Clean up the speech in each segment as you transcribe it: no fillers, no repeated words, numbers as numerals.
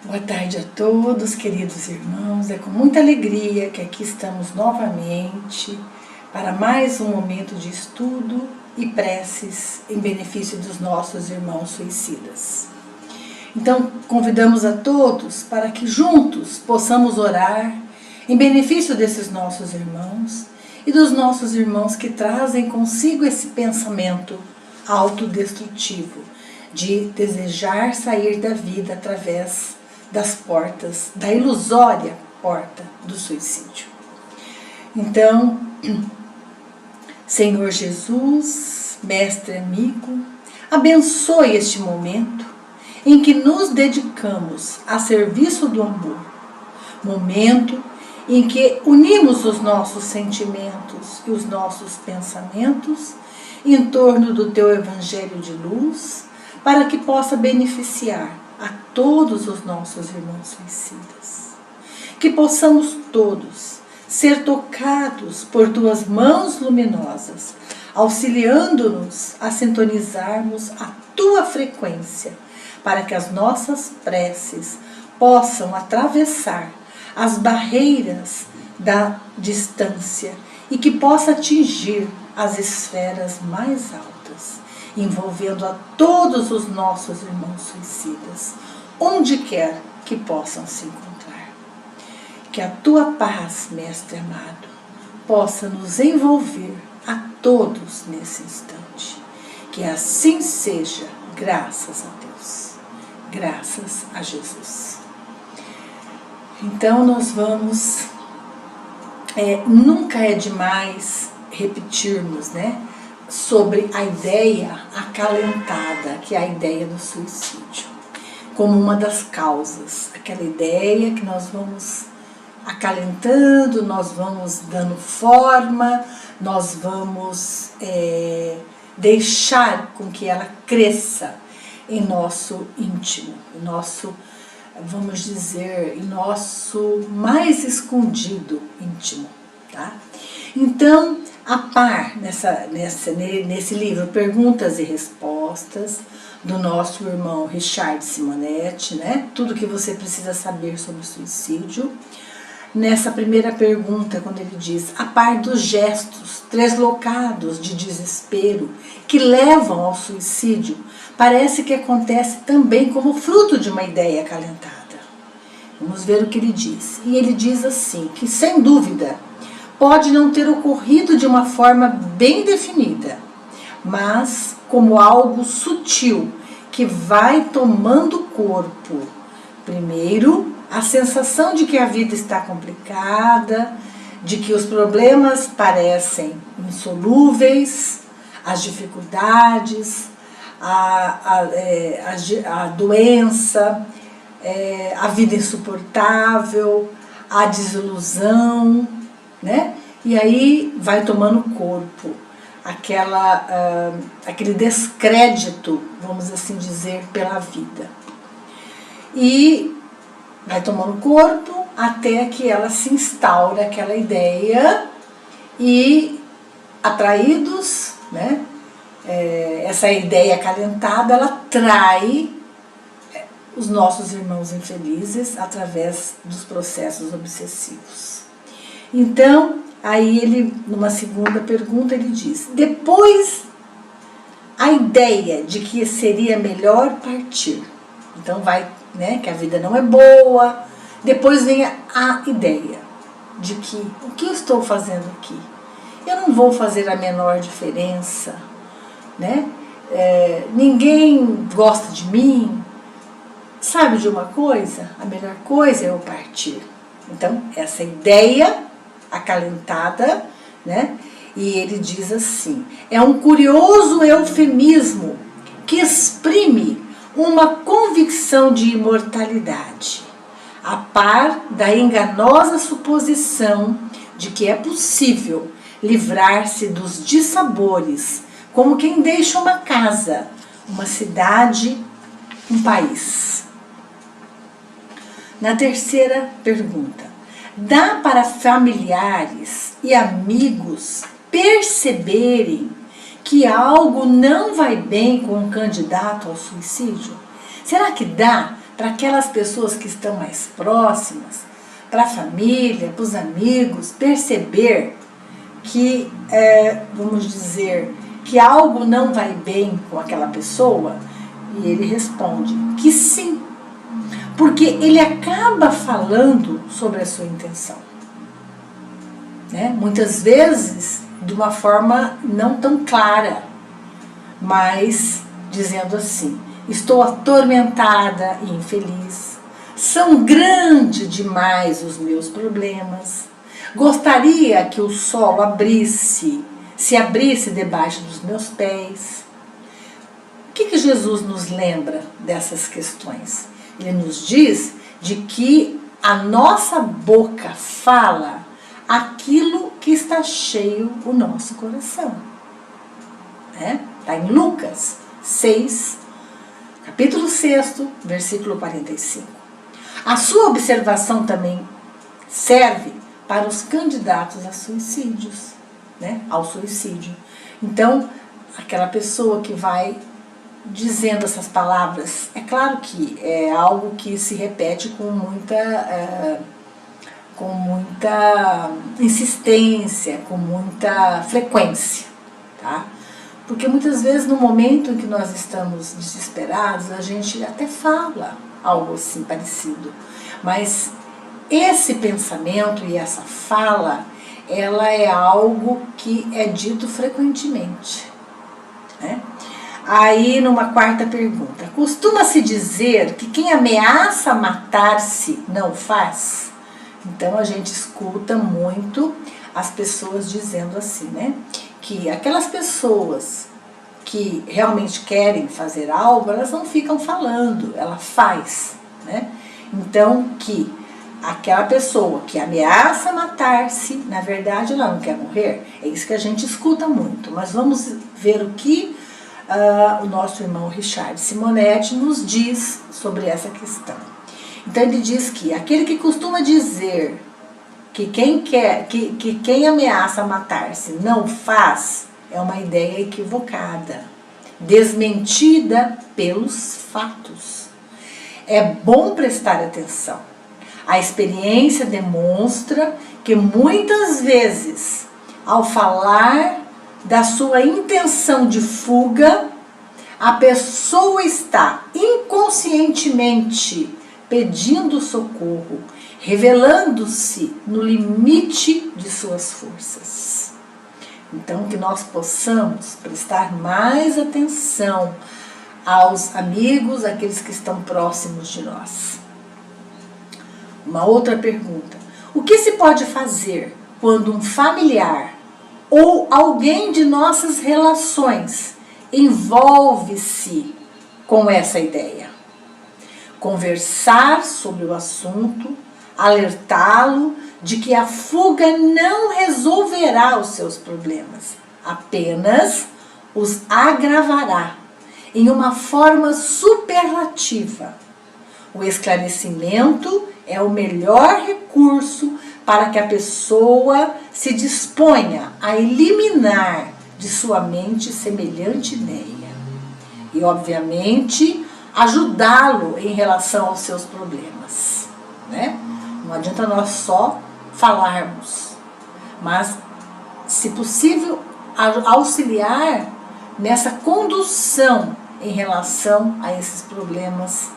Boa tarde a todos, queridos irmãos. É com muita alegria que aqui estamos novamente para mais um momento de estudo e preces em benefício dos nossos irmãos suicidas. Então, convidamos a todos para que juntos possamos orar em benefício desses nossos irmãos e dos nossos irmãos que trazem consigo esse pensamento autodestrutivo de desejar sair da vida através das portas, da ilusória porta do suicídio. Então, Senhor Jesus, Mestre amigo, abençoe este momento em que nos dedicamos a serviço do amor, momento em que unimos os nossos sentimentos e os nossos pensamentos em torno do Teu Evangelho de luz, para que possa beneficiar a todos os nossos irmãos suicidas. Que possamos todos ser tocados por Tuas mãos luminosas, auxiliando-nos a sintonizarmos a Tua frequência, para que as nossas preces possam atravessar as barreiras da distância e que possa atingir as esferas mais altas, envolvendo a todos os nossos irmãos suicidas, onde quer que possam se encontrar. Que a Tua paz, Mestre amado, possa nos envolver a todos nesse instante. Que assim seja, graças a Deus, graças a Jesus. Então nós vamos, nunca é demais repetirmos, sobre a ideia acalentada, que é a ideia do suicídio, como uma das causas, aquela ideia que nós vamos acalentando, nós vamos dando forma, nós vamos deixar com que ela cresça em nosso íntimo, em nosso, vamos dizer, em nosso mais escondido íntimo, tá? Então, a par nesse livro Perguntas e Respostas, do nosso irmão Richard Simonetti, tudo que você precisa saber sobre o suicídio. Nessa primeira pergunta, quando ele diz, a par dos gestos treslocados de desespero que levam ao suicídio, parece que acontece também como fruto de uma ideia acalentada. Vamos ver o que ele diz. E ele diz assim, que sem dúvida, pode não ter ocorrido de uma forma bem definida, mas como algo sutil que vai tomando corpo. Primeiro, a sensação de que a vida está complicada, de que os problemas parecem insolúveis, as dificuldades, a doença, a vida insuportável, a desilusão, e aí vai tomando corpo, aquele descrédito, vamos assim dizer, pela vida. E vai tomando corpo até que ela se instaura, aquela ideia, e atraídos, essa ideia acalentada, ela trai os nossos irmãos infelizes através dos processos obsessivos. Então, aí ele, numa segunda pergunta, ele diz, depois a ideia de que seria melhor partir. Então vai, que a vida não é boa. Depois vem a ideia de que, o que eu estou fazendo aqui? Eu não vou fazer a menor diferença, ninguém gosta de mim. Sabe de uma coisa? A melhor coisa é eu partir. Então, essa ideia acalentada, e ele diz assim, é um curioso eufemismo que exprime uma convicção de imortalidade, a par da enganosa suposição de que é possível livrar-se dos dissabores, como quem deixa uma casa, uma cidade, um país. Na terceira pergunta, dá para familiares e amigos perceberem que algo não vai bem com um candidato ao suicídio? Será que dá para aquelas pessoas que estão mais próximas, para a família, para os amigos, perceber que, vamos dizer, que algo não vai bem com aquela pessoa? E ele responde que sim, porque ele acaba falando sobre a sua intenção, né? Muitas vezes de uma forma não tão clara, mas dizendo assim: estou atormentada e infeliz, são grandes demais os meus problemas, gostaria que o solo se abrisse debaixo dos meus pés. O que Jesus nos lembra dessas questões? Ele nos diz de que a nossa boca fala aquilo que está cheio o nosso coração. Está em Lucas 6, capítulo 6, versículo 45. A sua observação também serve para os candidatos a suicídios, ao suicídio. Então, aquela pessoa que vai dizendo essas palavras, é claro que é algo que se repete com muita insistência, com muita frequência, tá? Porque muitas vezes no momento em que nós estamos desesperados, a gente até fala algo assim parecido, mas esse pensamento e essa fala, ela é algo que é dito frequentemente, né? Aí, numa quarta pergunta, costuma-se dizer que quem ameaça matar-se não faz? Então, a gente escuta muito as pessoas dizendo assim, né? Que aquelas pessoas que realmente querem fazer algo, elas não ficam falando, ela faz, né? Então, que aquela pessoa que ameaça matar-se, na verdade, ela não quer morrer. É isso que a gente escuta muito. Mas vamos ver o que o nosso irmão Richard Simonetti nos diz sobre essa questão. Então ele diz que aquele que costuma dizer que quem ameaça matar-se não faz, é uma ideia equivocada, desmentida pelos fatos. É bom prestar atenção. A experiência demonstra que muitas vezes, ao falar da sua intenção de fuga, a pessoa está inconscientemente pedindo socorro, revelando-se no limite de suas forças. Então, que nós possamos prestar mais atenção aos amigos, aqueles que estão próximos de nós. Uma outra pergunta: o que se pode fazer quando um familiar ou alguém de nossas relações envolve-se com essa ideia? Conversar sobre o assunto, alertá-lo de que a fuga não resolverá os seus problemas, apenas os agravará em uma forma superlativa. O esclarecimento é o melhor recurso para que a pessoa se disponha a eliminar de sua mente semelhante ideia. E, obviamente, ajudá-lo em relação aos seus problemas, né? Não adianta nós só falarmos, mas, se possível, auxiliar nessa condução em relação a esses problemas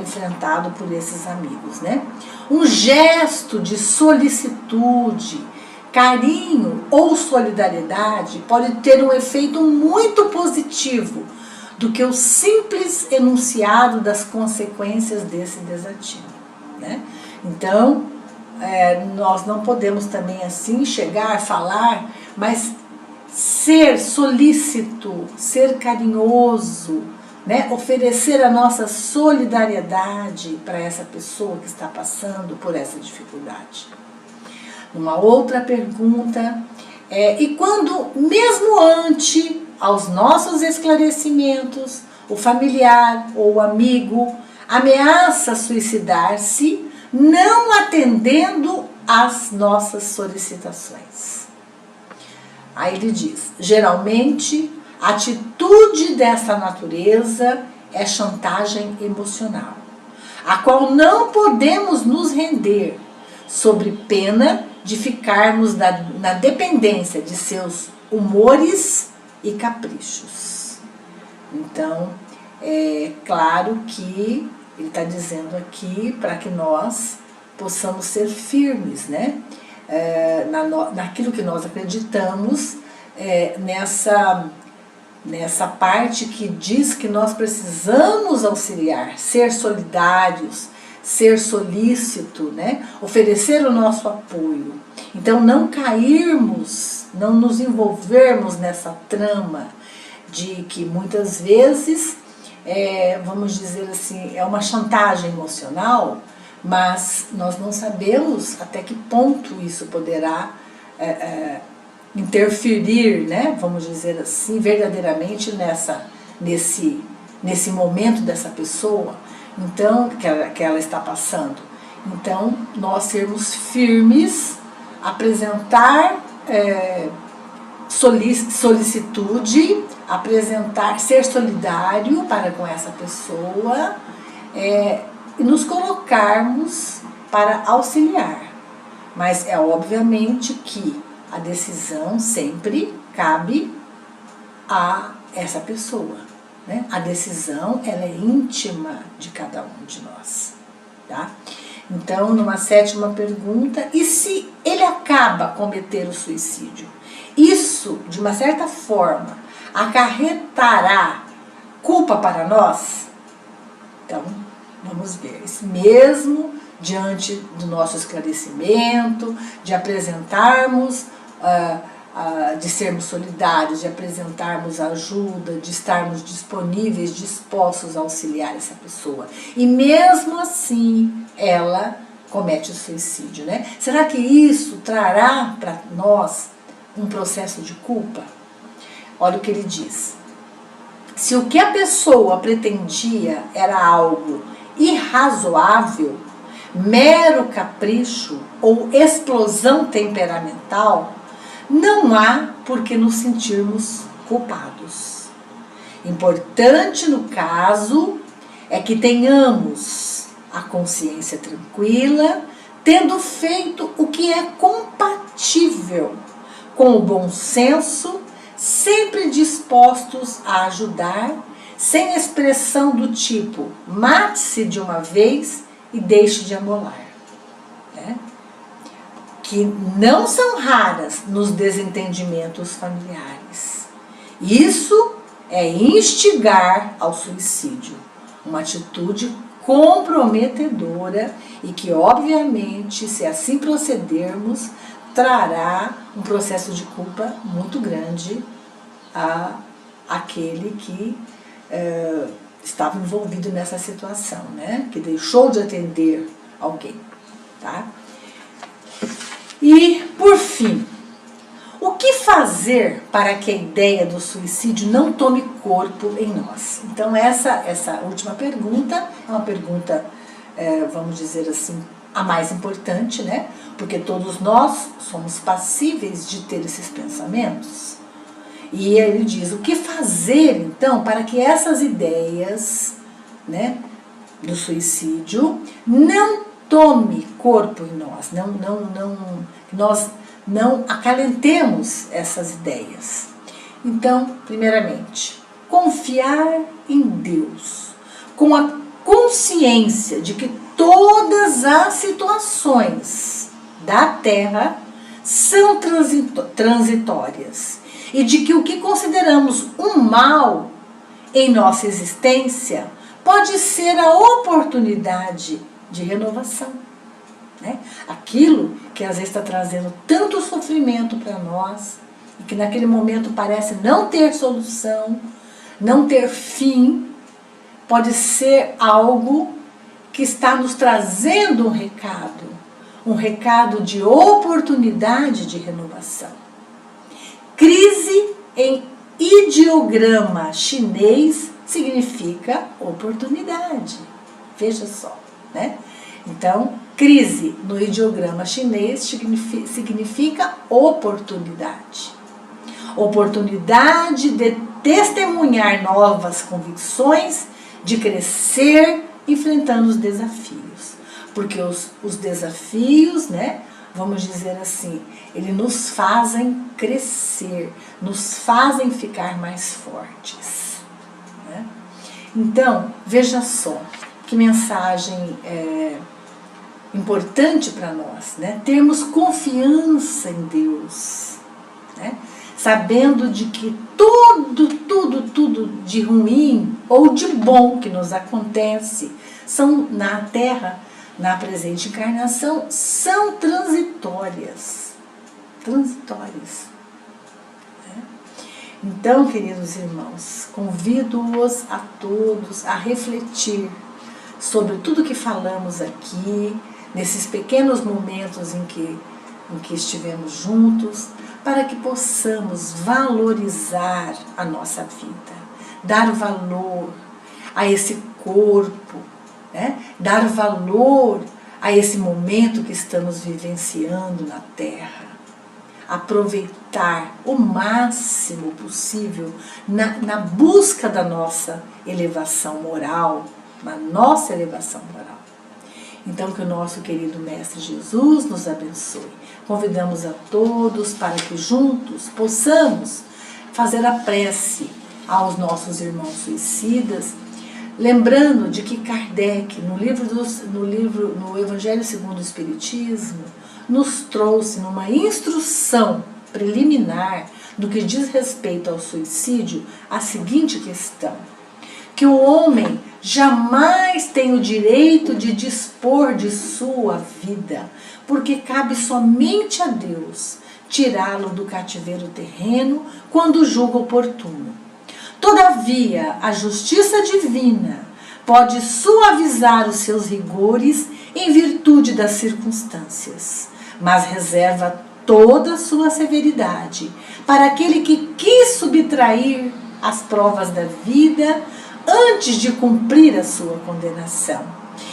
enfrentado por esses amigos, né? Um gesto de solicitude, carinho ou solidariedade pode ter um efeito muito positivo do que o simples enunciado das consequências desse desatino, né? Então, nós não podemos também assim chegar a falar, mas ser solícito, ser carinhoso, né? Oferecer a nossa solidariedade para essa pessoa que está passando por essa dificuldade. Uma outra pergunta e quando, mesmo ante aos nossos esclarecimentos, o familiar ou o amigo ameaça suicidar-se, não atendendo às nossas solicitações? Aí ele diz: geralmente, a atitude dessa natureza é chantagem emocional. a qual não podemos nos render, sob pena de ficarmos na dependência de seus humores e caprichos. Então, é claro que ele está dizendo aqui para que nós possamos ser firmes, né? Naquilo que nós acreditamos, nessa parte que diz que nós precisamos auxiliar, ser solidários, ser solícito, né? Oferecer o nosso apoio. Então, não cairmos, não nos envolvermos nessa trama de que muitas vezes, vamos dizer assim, é uma chantagem emocional, mas nós não sabemos até que ponto isso poderá interferir, né, vamos dizer assim, verdadeiramente nesse momento dessa pessoa, então, que ela está passando. Então, nós sermos firmes, apresentar solicitude, ser solidário para com essa pessoa, e nos colocarmos para auxiliar. Mas obviamente que a decisão sempre cabe a essa pessoa, né? A decisão, ela é íntima de cada um de nós, tá? Então, numa sétima pergunta, e se ele acaba cometer o suicídio? Isso, de uma certa forma, acarretará culpa para nós? Então, vamos ver. Mesmo diante do nosso esclarecimento, de apresentarmos, de sermos solidários, de apresentarmos ajuda, de estarmos disponíveis, dispostos a auxiliar essa pessoa. E mesmo assim, ela comete o suicídio, né? Será que isso trará para nós um processo de culpa? Olha o que ele diz. Se o que a pessoa pretendia era algo irrazoável, mero capricho ou explosão temperamental, não há por que nos sentirmos culpados. Importante no caso é que tenhamos a consciência tranquila, tendo feito o que é compatível com o bom senso, sempre dispostos a ajudar, sem expressão do tipo, mate-se de uma vez e deixe de amolar, né? Que não são raras nos desentendimentos familiares. Isso é instigar ao suicídio, uma atitude comprometedora e que, obviamente, se assim procedermos, trará um processo de culpa muito grande àquele que estava envolvido nessa situação, né? Que deixou de atender alguém, tá? E, por fim, o que fazer para que a ideia do suicídio não tome corpo em nós? Então, essa última pergunta é uma pergunta, vamos dizer assim, a mais importante, né? Porque todos nós somos passíveis de ter esses pensamentos. E ele diz, o que fazer, então, para que essas ideias, né, do suicídio não tome corpo em nós, nós não acalentemos essas ideias. Então, primeiramente, confiar em Deus, com a consciência de que todas as situações da Terra são transitórias e de que o que consideramos um mal em nossa existência pode ser a oportunidade de renovação, né? Aquilo que às vezes está trazendo tanto sofrimento para nós e que naquele momento parece não ter solução, não ter fim, pode ser algo que está nos trazendo um recado de oportunidade de renovação. Crise em ideograma chinês significa oportunidade. Veja só, né? Então, crise no ideograma chinês significa oportunidade. Oportunidade de testemunhar novas convicções, de crescer enfrentando os desafios. Porque os desafios, né, vamos dizer assim, eles nos fazem crescer, nos fazem ficar mais fortes, né? Então, veja só, que mensagem importante para nós, né? Termos confiança em Deus, né? Sabendo de que tudo de ruim ou de bom que nos acontece são na Terra, na presente encarnação, são transitórias. Transitórias. Né? Então, queridos irmãos, convido-os a todos a refletir sobre tudo que falamos aqui, nesses pequenos momentos em que estivemos juntos, para que possamos valorizar a nossa vida, dar valor a esse corpo, né? Dar valor a esse momento que estamos vivenciando na Terra. Aproveitar o máximo possível na busca da nossa elevação moral, na nossa elevação moral. Então, que o nosso querido Mestre Jesus nos abençoe. Convidamos a todos para que juntos possamos fazer a prece aos nossos irmãos suicidas, lembrando de que Kardec, no Evangelho segundo o Espiritismo, nos trouxe numa instrução preliminar do que diz respeito ao suicídio a seguinte questão: que o homem jamais tem o direito de dispor de sua vida, porque cabe somente a Deus tirá-lo do cativeiro terreno quando julga oportuno. Todavia, a justiça divina pode suavizar os seus rigores em virtude das circunstâncias, mas reserva toda a sua severidade para aquele que quis subtrair as provas da vida antes de cumprir a sua condenação,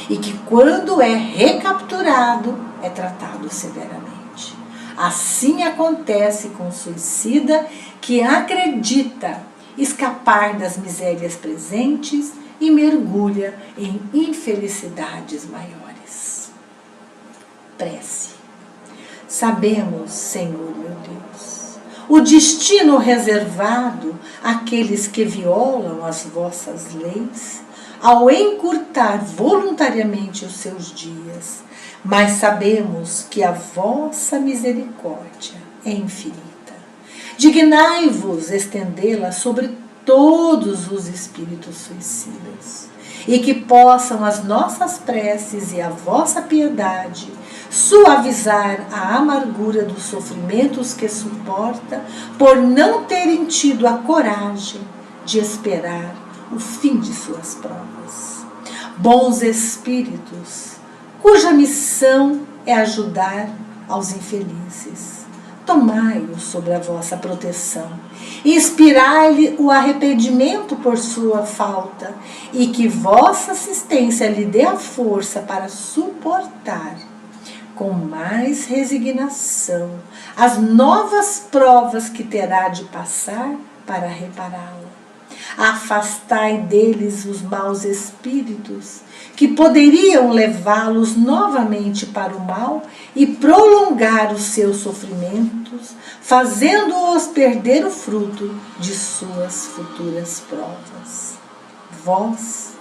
e que quando é recapturado, é tratado severamente. Assim acontece com o suicida que acredita escapar das misérias presentes e mergulha em infelicidades maiores. Prece. Sabemos, Senhor meu Deus, o destino reservado àqueles que violam as vossas leis, ao encurtar voluntariamente os seus dias, mas sabemos que a vossa misericórdia é infinita. Dignai-vos estendê-la sobre todos os espíritos suicidas, e que possam as nossas preces e a vossa piedade suavizar a amargura dos sofrimentos que suporta por não terem tido a coragem de esperar o fim de suas provas. Bons espíritos, cuja missão é ajudar aos infelizes, tomai-os sobre a vossa proteção, inspirai-lhe o arrependimento por sua falta, e que vossa assistência lhe dê a força para suportar com mais resignação as novas provas que terá de passar para repará-la. Afastai deles os maus espíritos que poderiam levá-los novamente para o mal e prolongar os seus sofrimentos, fazendo-os perder o fruto de suas futuras provas. Vós,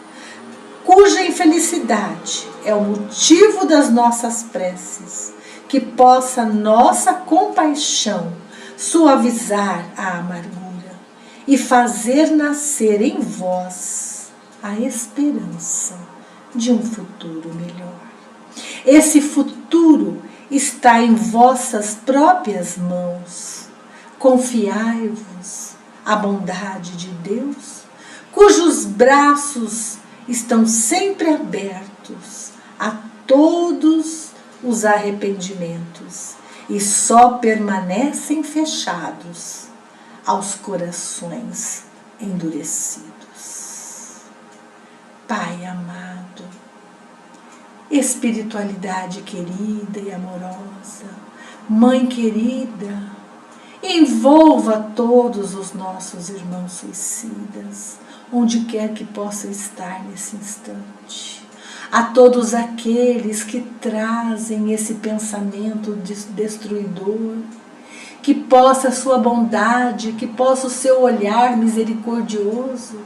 cuja infelicidade é o motivo das nossas preces, que possa nossa compaixão suavizar a amargura e fazer nascer em vós a esperança de um futuro melhor. Esse futuro está em vossas próprias mãos. Confiai-vos à bondade de Deus, cujos braços estão sempre abertos a todos os arrependimentos e só permanecem fechados aos corações endurecidos. Pai amado, espiritualidade querida e amorosa, Mãe querida, envolva todos os nossos irmãos suicidas, onde quer que possam estar nesse instante. a todos aqueles que trazem esse pensamento destruidor, que possa a sua bondade, que possa o seu olhar misericordioso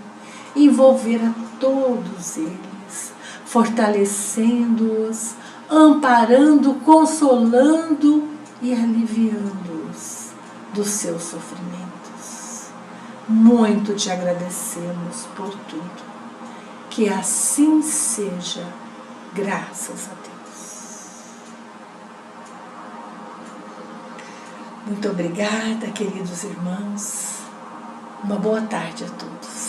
envolver a todos eles, fortalecendo-os, amparando, consolando e aliviando-os dos seus sofrimentos. Muito te agradecemos por tudo. Que assim seja, graças a Deus. Muito obrigada, queridos irmãos. Uma boa tarde a todos.